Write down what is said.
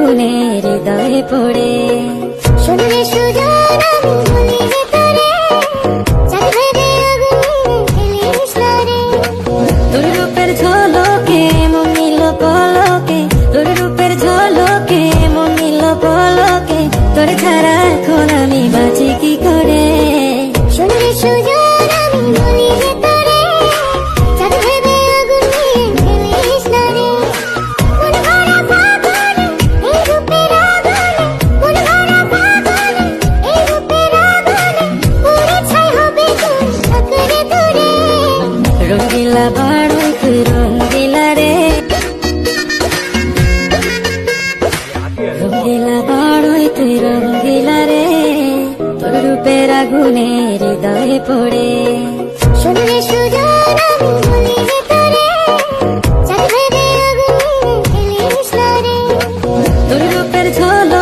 আগুনে হৃদয়ে পড়ে শুনলে সুজন আমি ভুলি রে তোরে চাঁদ ভেবে আগুনে ফেলিস না রে তোর রূপের ঝলকে মন নিল পলকে তোর রূপের ঝলকে মন নিল পলকে তোর ছাড়া এখন আমি বাঁচি কি করে শুনলে সুজন আমি ভুলি রে তোরে চাঁদ ভেবে আগুনে ফেলিস না রে মন ভরা ফাগুনে এই রূপের আগুনে মন ভরা ফাগুনে এই রূপের আগুনে পুড়ে ছাই হবে তুই থাকরে দূরে রঙ্গিলা বাড়ই তুই রঙ্গিলা রে রঙ্গিলা বাড়ই তুই রঙ্গিলা রে তোর রূপের আগুনে হৃদয়ে পড়ে শুনলে সুজন আমি ভুলি রে তোরে চাঁদ ভেবে আগুনে ফেলিস না রে তোর রূপের ঝলকে